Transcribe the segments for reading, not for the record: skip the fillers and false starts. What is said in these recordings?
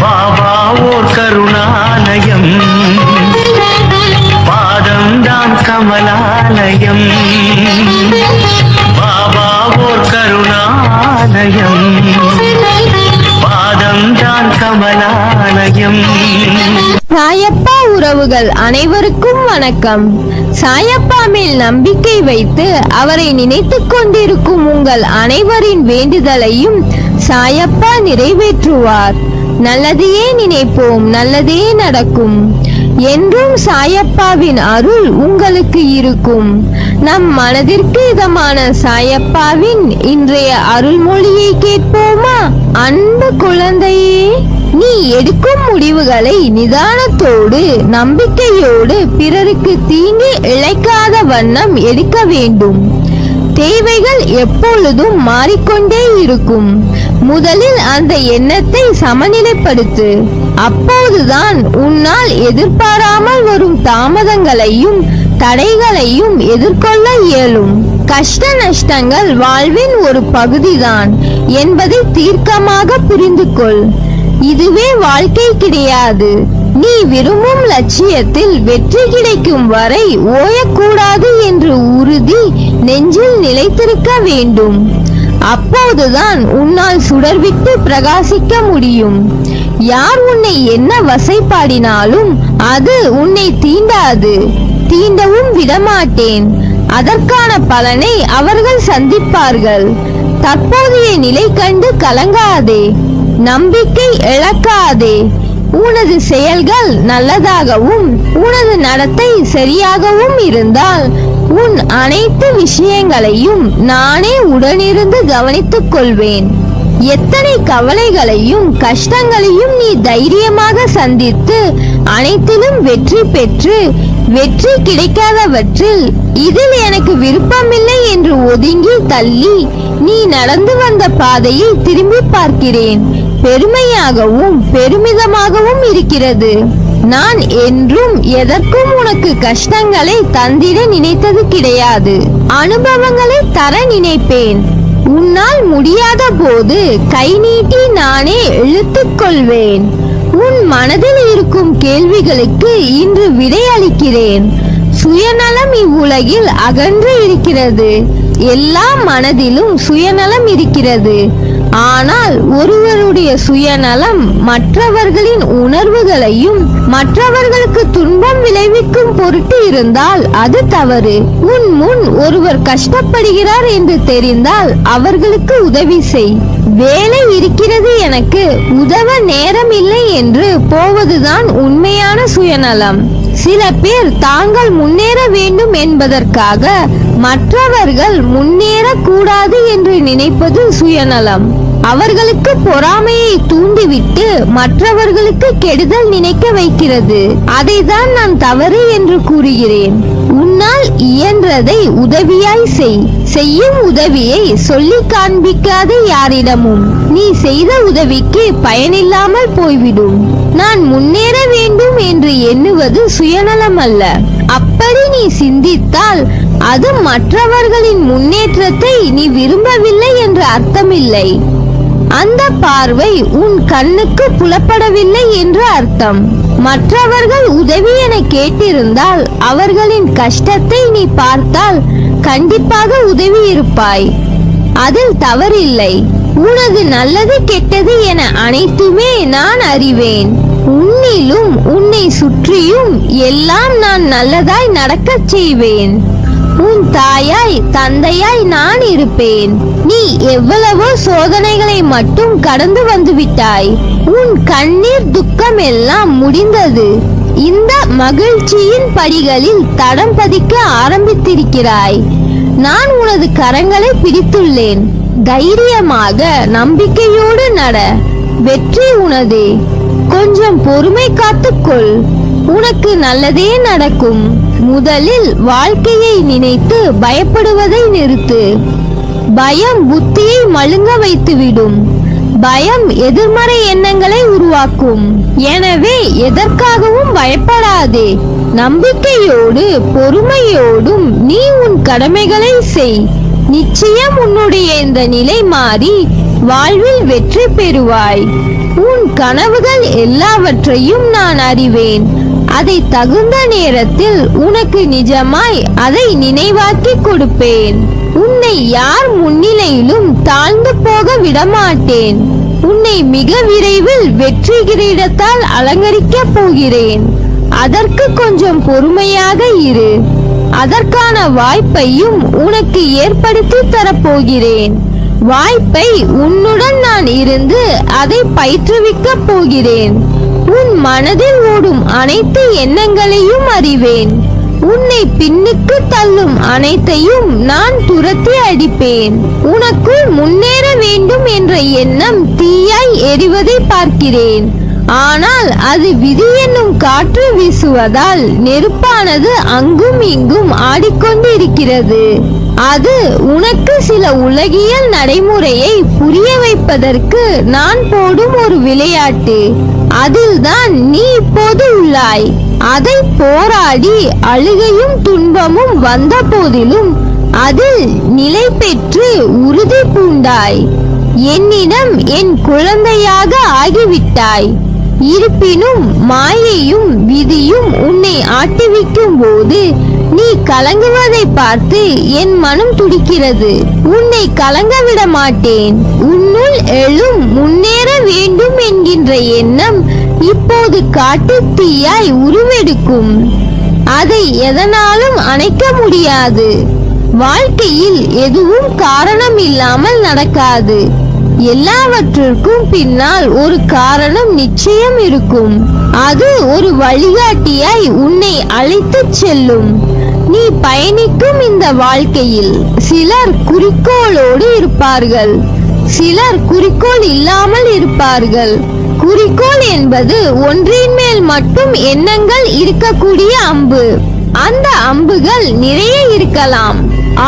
பாபா ஓர் கருணாலயம், பாதம்தான் கமலாலயம். பாபா ஓர் கருணாலயம், பாதம்தான் கமலாலயம். சாயப்பா உறவுகள் அனைவருக்கும் வணக்கம். சாயப்பா மேல் நம்பிக்கை வைத்து அவரை நினைத்துக் கொண்டிருக்கும் உங்கள் அனைவரின் வேண்டுதலையும் சாயப்பா நிறைவேற்றுவார். நல்லதையே நினைப்போம், நல்லதே நடக்கும். என்றும் சாயப்பாவின் அருள் உங்களுக்கு இருக்கும். நம் மனதிற்கு இதமான சாயப்பாவின் இன்றைய அருள்மொழியை கேட்போமா? அன்பு குழந்தையே, நீ எடுக்கும் முடிவுகளை நிதானத்தோடு நம்பிக்கையோடு பிறருக்கு தீங்கு இழைக்காத வண்ணம் எடுக்க வேண்டும். தேவைகள் எப்பொழுதும் மாறிக்கொண்டே இருக்கும். முதலில் அந்த எண்ணத்தை சமநிலைப்படுத்து. அப்போதுதான் உன்னால் எதிர்பாராமல் வரும் தாமதங்களையும் தடைகளையும் எதிர்கொள்ள இயலும். கஷ்ட நஷ்டங்கள் வாழ்வின் ஒரு பகுதிதான் என்பதை தீர்க்கமாக புரிந்து கொள். இதுவே வாழ்க்கை கிடையாது. நீ விரும்பும் லட்சியத்தில் வெற்றி கிடைக்கும் வரை ஓயக்கூடாது என்று உறுதி நெஞ்சில் நிலைத்திருக்க வேண்டும். அப்போதுதான் உன்னால் சுடர்விட்டு பிரகாசிக்க முடியும். யார் உன்னை என்ன வசைப்பாடினாலும் அது உன்னை தீண்டாது, தீண்டவும் விடமாட்டேன். அதற்கான பலனை அவர்கள் சந்திப்பார்கள். தற்போதைய நிலை கண்டு கலங்காதே, நம்பிக்கை இழக்காதே. உனது செயல்கள் நல்லதாகவும் உனது நடத்தை சரியாகவும் இருந்தால் உன் அனைத்து விஷயங்களையும் நானே உடனிருந்து கவனித்துக் கொள்வேன். எத்தனை கவலைகளையும் கஷ்டங்களையும் நீ தைரியமாக சந்தித்து அனைத்திலும் வெற்றி பெற்று வெற்றி கிடைக்காதவற்றில் இதில் எனக்கு விருப்பமில்லை என்று ஒதுங்கி தள்ளி நீ நடந்து வந்த பாதையை திரும்பி பார்க்கிறேன். பெருமையாகவும் பெருமிதமாகவும் இருக்கிறது. நான் என்றும் எதற்கும் உனக்கு கஷ்டங்களை தந்திட நினைத்தது கிடையாது. அனுபவங்களை தர நினைப்பேன். உன்னால் முடியாத போது கை நீட்டி நானே இழுத்துக் கொள்வேன். உன் மனதில் இருக்கும் கேள்விகளுக்கு இன்று விடை அளிக்கிறேன். சுயநலம் இவ்வுலகில் அகன்று இருக்கிறது. எல்லா மனதிலும் சுயநலம் இருக்கிறது. ஆனால் ஒருவருடைய சுயநலம் மற்றவர்களின் உணர்வுகளையும் மற்றவர்களுக்கு துன்பம் விளைவிக்கும் பொருட்டு இருந்தால் அது தவறு. உன் முன் ஒருவர் கஷ்டப்படுகிறார் என்று தெரிந்தால் அவர்களுக்கு உதவி செய். வேலை இருக்கிறது, எனக்கு உதவ நேரம் இல்லை என்று போவதுதான் உண்மையான சுயநலம். சில பேர் தாங்கள் முன்னேற வேண்டும் என்பதற்காக மற்றவர்கள் முன்னேறக்கூடாது என்று நினைப்பது சுயநலம். அவர்களுக்கு பொறாமையை தூண்டிவிட்டு மற்றவர்களுக்கு கெடுதல் நினைக்க வைக்கிறது. அதைதான் நான் தவறு என்று கூறுகிறேன். உன்னால் இயன்றதை உதவியாய் செய். செய்யும் உதவியை சொல்லி காண்பிக்காத யாரிடமும். நீ செய்த உதவிக்கு பயனில்லாமல் போய்விடும். நான் முன்னேற வேண்டும் என்று எண்ணுவது சுயநலம் அல்ல. அப்படி நீ சிந்தித்தால் அது மற்றவர்களின் முன்னேற்றத்தை நீ விரும்பவில்லை என்று அர்த்தமில்லை. அந்த பார்வை உன் கண்ணுக்கு புலப்படவில்லை என்று அர்த்தம். மற்றவர்கள் உதவி என கேட்டிருந்தால் அவர்களின் கஷ்டத்தை நீ பார்த்தால் கண்டிப்பாக உதவி இருப்பாய். அதில் தவறில்லை. உனது நல்லது கெட்டது என அனைத்துமே நான் அறிவேன். உன்னிலும் உன்னை சுற்றியும் எல்லாம் நான் நல்லதாய் நடக்கச் செய்வேன். உன் தாயாய் தந்தையாய் நான் இருப்பேன். நீ எவ்வளவோ சோதனைகளை மட்டும் கடந்து வந்து விட்டாய். உன் கண்ணீர் துக்கம் எல்லாம் முடிந்தது. இந்த மகிழ்ச்சியின் படிகளில் தடம் பதிக்க ஆரம்பித்திருக்கிறாய். நான் உனது கரங்களை பிடித்துள்ளேன். தைரியமாக நம்பிக்கையோடு நட. வெற்றி உனதே. கொஞ்சம் பொறுமை காத்துக்கொள். உனக்கு நல்லதே நடக்கும். முதலில் வாழ்க்கையை நினைத்து பயப்படுவதை நிறுத்து. பயம் புத்தியை மழுங்க வைத்துவிடும். பயம் எதிர்மறை எண்ணங்களை உருவாக்கும். எனவே எதற்காகவும் பயப்படாதே. நம்பிக்கையோடு பொறுமையோடும் நீ உன் கடமைகளை செய். நிச்சயம் உன்னுடைய இந்த நிலை மாறி வாழ்வில் வெற்றி பெறுவாய். உன் கனவுகள் எல்லாவற்றையும் நான் அறிவேன். அதை தகுந்த நேரத்தில் உனக்கு நிஜமாய் அதை நினைவாக்கி கொடுப்பேன். உன்னை யார் முன்னிலையிலும் தாழ்ந்து போக விடமாட்டேன். உன்னை மிக விரைவில் வெற்றி கிரீடத்தால் அலங்கரிக்கப் போகிறேன். அதற்கு கொஞ்சம் பொறுமையாக இரு. அதற்கான வாய்ப்பையும் உனக்கு ஏற்படுத்தி தரப்போகிறேன். வாய்ப்பை உன்னுடன் நான் இருந்து அதை பயிற்றுவிக்கப் போகிறேன். உன் மனதில் ஓடும் அனைத்து எண்ணங்களையும் அறிவேன். உன்னை பின்னுக்கு தள்ளும் அனைத்தையும் நான் துரத்தி அடிப்பேன். உனக்குள் முன்னேற வேண்டும் என்ற எண்ணம் தீயாய் எரிவதை பார்க்கிறேன். ஆனால் அது விதி என்னும் காற்று வீசுவதால் நெருப்பானது அங்கும் இங்கும் ஆடிக்கொண்டிருக்கிறது. அது உனக்கு சில உலகியல் நடைமுறையை புரிய வைப்பதற்கு நான் போடும் ஒரு விளையாட்டு. அதில்தான் நீ இப்போது உள்ளாய். அதை போராடி அழுகையும் துன்பமும் வந்த போதிலும் அதில் நிலை பெற்று உறுதி பூண்டாய். என்னிடம் என் குழந்தையாக ஆகிவிட்டாய். இருப்பினும் மாயையும் விதியும் உன்னை ஆட்டிவிக்கும் போது நீ கலங்குவதை பார்த்து என் மனம் துடிக்கிறது. உன்னை கலங்க விட மாட்டேன். உன்னுள் எழும் முன்னேற வேண்டும் என்கின்ற எண்ணம் இப்போது காட்டுத் தீயாய் உருவெடுக்கும். அதை எதனாலும் அணைக்க முடியாது. வாழ்க்கையில் எதுவும் காரணம் இல்லாமல் நடக்காது. எல்லாவற்றிற்கும் பின்னால் ஒரு காரணம் நிச்சயம் இருக்கும். அது ஒரு வழிகாட்டியாய் உன்னை அழைத்துச் செல்லும். நீ பயணிக்கும் இந்த வாழ்க்கையில் சிலர் குறிக்கோளோடு இருப்பார்கள், சிலர் குறிக்கோள் இல்லாமல் இருப்பார்கள். குறிக்கோள் என்பது ஒன்றின் மேல் மட்டும் எண்ணங்கள் இருக்கக்கூடிய அம்பு. அந்த அம்புகள் நிறைய இருக்கலாம்,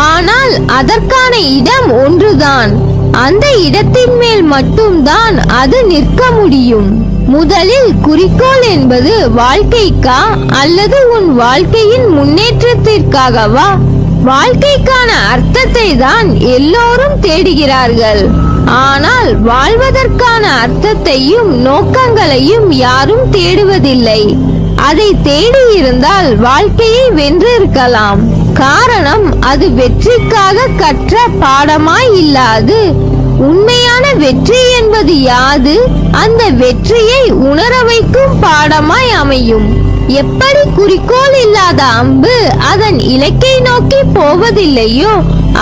ஆனால் அதற்கான இடம் ஒன்றுதான். அந்த இடத்தின் மேல் மட்டும்தான் அது நிற்க முடியும். முதலில் குறிக்கோள் என்பது வாழ்க்கைக்கா அல்லது உன் வாழ்க்கையின் முன்னேற்றத்திற்காகவா? வாழ்க்கைக்கான அர்த்தத்தை தான் எல்லோரும் தேடுகிறார்கள். ஆனால் வாழ்வதற்கான அர்த்தத்தையும் நோக்கங்களையும் யாரும் தேடுவதில்லை. அதை தேடி இருந்தால் வாழ்க்கையை வென்றிருக்கலாம். காரணம், அது வெற்றிக்காக கற்ற பாடமாய் இல்லாது. உண்மையான வெற்றி என்பது யாது? அந்த வெற்றியை உணர வைக்கும் பாடமாய் அமையும். எப்படி குறிக்கோள் இல்லாத அம்பு அதன் இலக்கை நோக்கி போவதில்லையோ,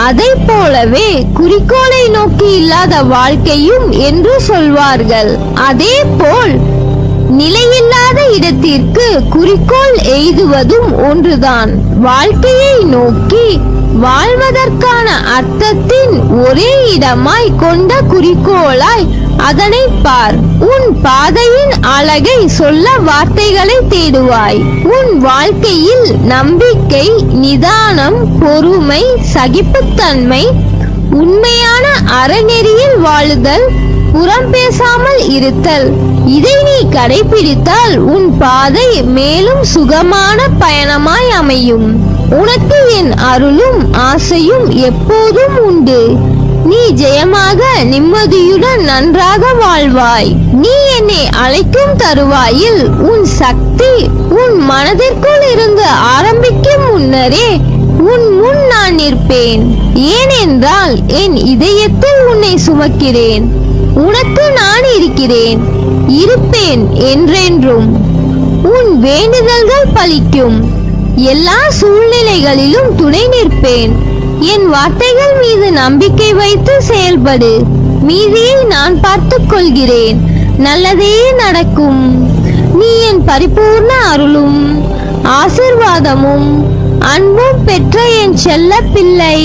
அதை போலவே குறிக்கோளை நோக்கி இல்லாத வாழ்க்கையும் என்று சொல்வார்கள். அதே போல் நிலையில்லாத இடத்திற்கு குறிக்கோள் எய்துவதும் ஒன்றுதான். வாழ்க்கையை நோக்கி வாழ்வதற்கான அர்த்தத்தின் ஒரே இடமாய் கொண்ட குறிக்கோளாய் அதனை பார். உன் பாதையின் அழகை சொல்ல வார்த்தைகளை தேடுவாய். உன் வாழ்க்கையில் நம்பிக்கை, நிதானம், பொறுமை, சகிப்புத்தன்மை, உண்மையான அறநெறியில் வாழுதல், புறம் பேசாமல் இருத்தல், இதை நீ கடைபிடித்தால் உன் பாதை மேலும் சுகமான பயணமாய் அமையும். உனக்கு என் அருளும் ஆசையும் எப்போதும் உண்டு. நீ ஜெயமாக நிம்மதியுடன் நன்றாக வாழ்வாய். நீ என்னை அழைக்கும் தருவாயில் உன் சக்தி உன் மனதிற்குள் இருந்து ஆரம்பிக்கும் முன்னரே உன் முன் நான் நிற்பேன். ஏனென்றால் என் இதயத்தில் உன்னை சுமக்கிறேன். உனக்கு நான் இருக்கிறேன், இருப்பேன் என்றென்றும். உன் வேண்டுதல்கள் பலிக்கும். எல்லா சூழ்நிலைகளிலும் துணை நிற்பேன். என் வார்த்தைகள் மீது நம்பிக்கை வைத்து செயல்படு. மீதியை நான் பார்த்துக் கொள்கிறேன். நல்லதே நடக்கும். நீ என் பரிபூர்ண அருளும் ஆசிர்வாதமும் அன்பும் பெற்ற என் செல்ல பிள்ளை.